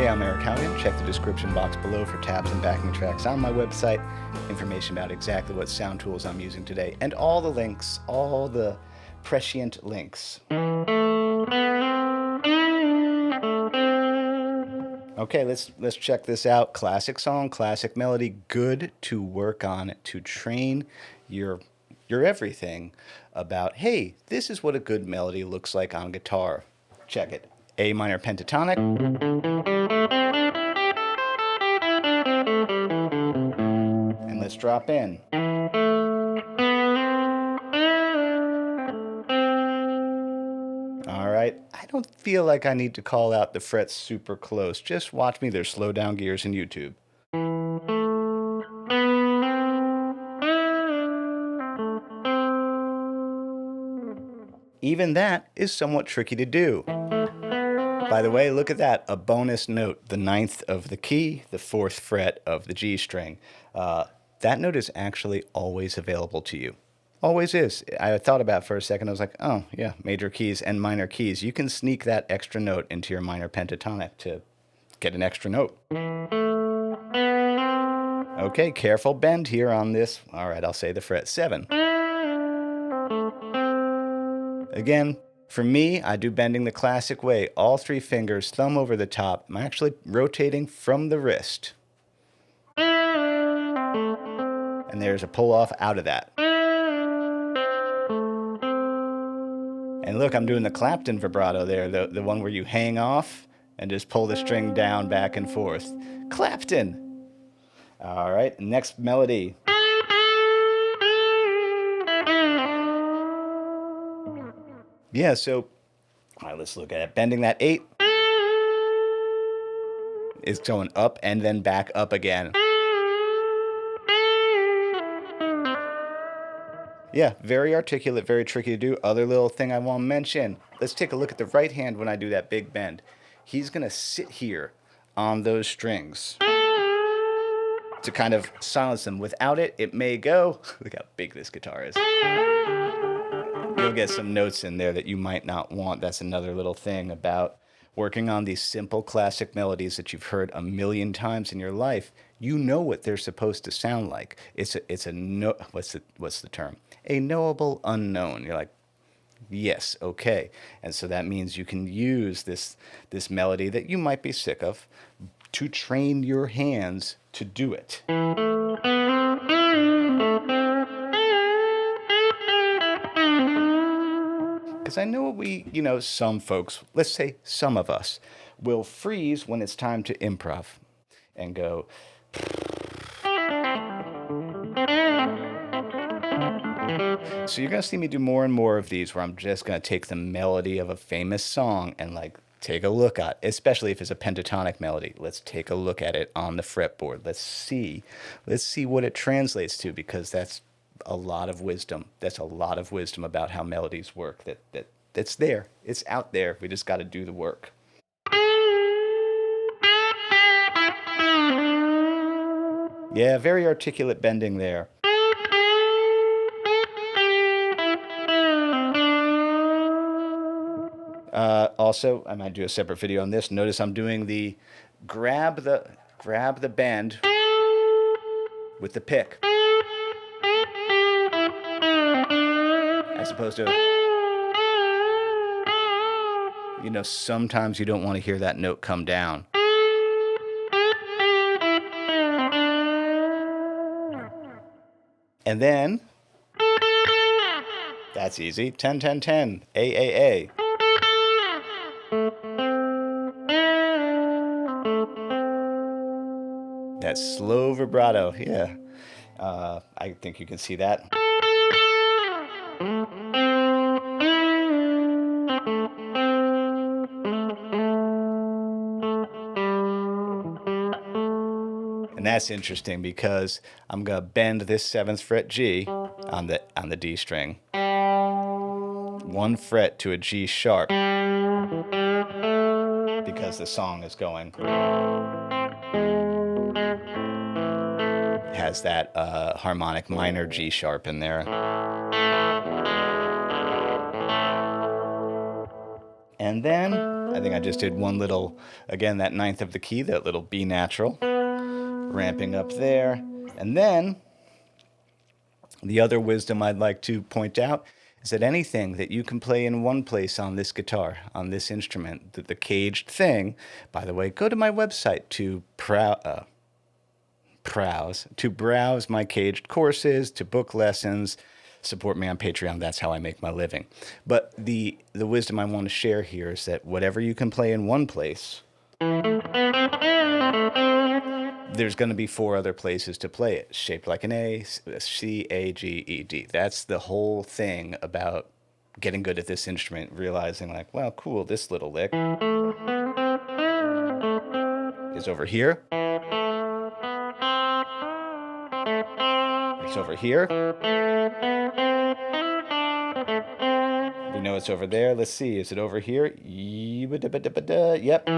I'm Eric Haugen. Check the description box below for tabs and backing tracks on my website, information about exactly what sound tools I'm using today, and all the links, all the prescient links. Okay, let's check this out. Classic song, classic melody, good to work on, to train your everything about, hey, this is what a good melody looks like on guitar. Check it. A minor pentatonic. And let's drop in. All right, I don't feel like I need to call out the frets super close. Just watch me. There's slow down gears in YouTube. Even that is somewhat tricky to do. By the way, look at that, a bonus note, the 9th of the key, the 4th fret of the G string. That note is actually always available to you. Always is. I thought about it for a second. I was like, oh, yeah, major keys and minor keys. You can sneak that extra note into your minor pentatonic to get an extra note. Okay, careful bend here on this. All right, I'll say the fret 7. Again, for me, I do bending the classic way. All 3 fingers, thumb over the top. I'm actually rotating from the wrist. And there's a pull off out of that. And look, I'm doing the Clapton vibrato there, the one where you hang off and just pull the string down back and forth. Clapton! All right, next melody. Yeah, so, all right, let's look at it. Bending that 8 is going up and then back up again. Yeah, very articulate, very tricky to do. Other little thing I want to mention. Let's take a look at the right hand when I do that big bend. He's going to sit here on those strings to kind of silence them. Without it, it may go. Look how big this guitar is. You'll get some notes in there that you might not want. That's another little thing about working on these simple classic melodies that you've heard a million times in your life. You know what they're supposed to sound like. It's a no, what's the term? A knowable unknown. You're like, yes, okay. And so that means you can use this melody that you might be sick of to train your hands to do it. Because I know some folks, let's say some of us, will freeze when it's time to improv and go. So you're going to see me do more and more of these where I'm just going to take the melody of a famous song and take a look at, especially if it's a pentatonic melody. Let's take a look at it on the fretboard. Let's see what it translates to, because that's a lot of wisdom. That's a lot of wisdom about how melodies work. That's there. It's out there. We just got to do the work. Yeah, very articulate bending there. Also, I might do a separate video on this. Notice I'm doing the grab the bend with the pick, as opposed to, sometimes you don't want to hear that note come down. And then, that's easy, 10, 10, 10, A, A, A. That slow vibrato, yeah. I think you can see that. And that's interesting because I'm going to bend this 7th fret G on the D string. 1 fret to a G sharp because the song is going. Has that harmonic minor G sharp in there. And then I think I just did one little, again, that ninth of the key, that little B natural, ramping up there. And then the other wisdom I'd like to point out is that anything that you can play in one place on this guitar, on this instrument, the caged thing, by the way, go to my website to browse my caged courses, to book lessons, support me on Patreon. That's how I make my living. But the wisdom I want to share here is that whatever you can play in one place, there's going to be 4 other places to play it, shaped like an A, C, A, G, E, D. That's the whole thing about getting good at this instrument, realizing like, well, cool, this little lick is over here. It's over here. We know it's over there. Let's see, is it over here? Yep.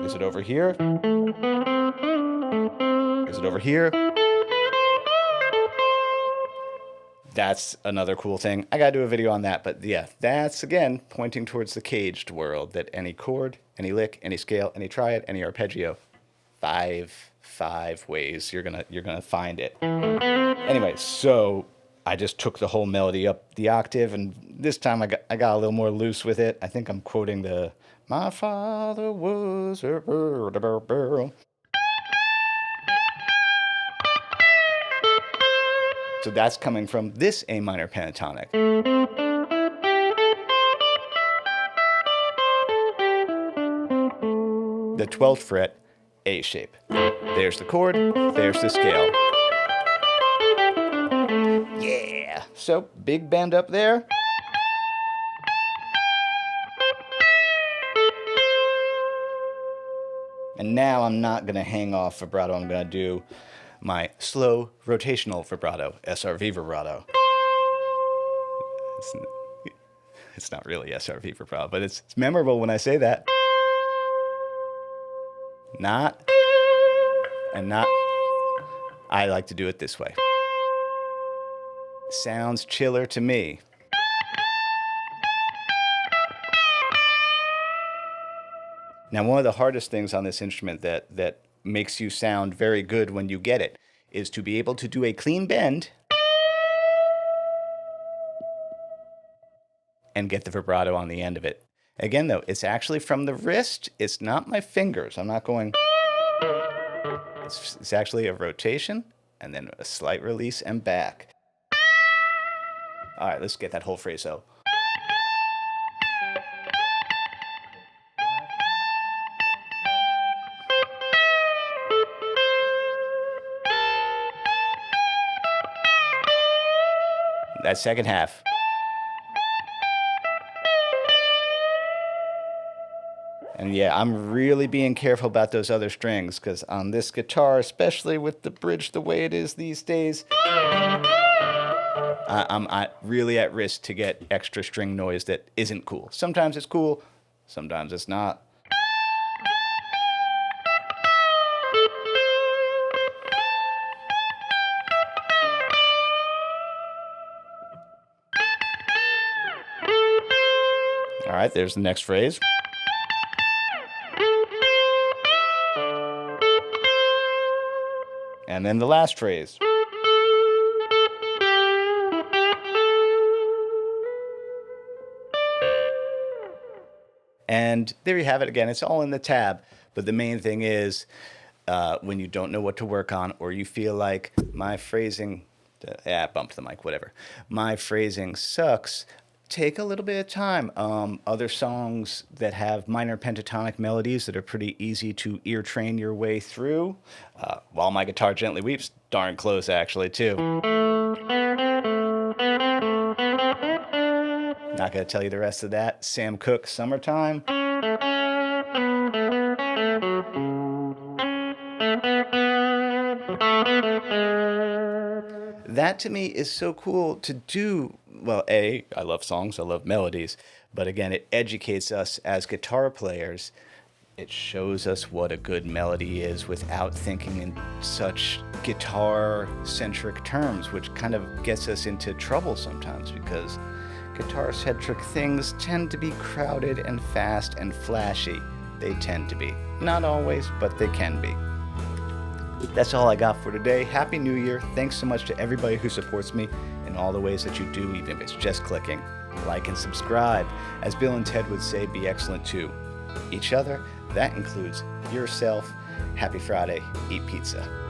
Is it over here? Is it over here? That's another cool thing. I gotta do a video on that, but yeah, that's again pointing towards the caged world, that any chord, any lick, any scale, any triad, any arpeggio, five ways you're gonna find it. Anyway, so I just took the whole melody up the octave, and this time I got a little more loose with it. I think I'm quoting the "My father was a bird." So that's coming from this A minor pentatonic. The 12th fret, A shape. There's the chord, there's the scale. Yeah! So, big bend up there. And now I'm not going to hang off vibrato. I'm going to do my slow rotational vibrato, SRV vibrato. It's not really SRV vibrato, but it's memorable when I say that. Not, and not. I like to do it this way. Sounds chiller to me. Now, one of the hardest things on this instrument that makes you sound very good when you get it is to be able to do a clean bend and get the vibrato on the end of it. Again, though, it's actually from the wrist. It's not my fingers. I'm not going. It's actually a rotation and then a slight release and back. All right, let's get that whole phrase out. That second half. And yeah, I'm really being careful about those other strings, because on this guitar, especially with the bridge the way it is these days, I'm really at risk to get extra string noise that isn't cool. Sometimes it's cool, sometimes it's not. All right, there's the next phrase. And then the last phrase. And there you have it again. It's all in the tab. But the main thing is when you don't know what to work on, or you feel like my phrasing, bumped the mic, whatever. My phrasing sucks. Take a little bit of time. Other songs that have minor pentatonic melodies that are pretty easy to ear train your way through. While My Guitar Gently Weeps, darn close actually too. Not going to tell you the rest of that. Sam Cooke, Summertime. That to me is so cool to do. Well, I love songs, I love melodies, but again, it educates us as guitar players It shows us what a good melody is without thinking in such guitar-centric terms, which kind of gets us into trouble sometimes because guitar-centric things tend to be crowded and fast and flashy. They tend to be. Not always, but they can be. That's all I got for today. Happy New Year. Thanks so much to everybody who supports me in all the ways that you do, even if it's just clicking. Like and subscribe. As Bill and Ted would say, be excellent to each other. That includes yourself. Happy Friday. Eat pizza.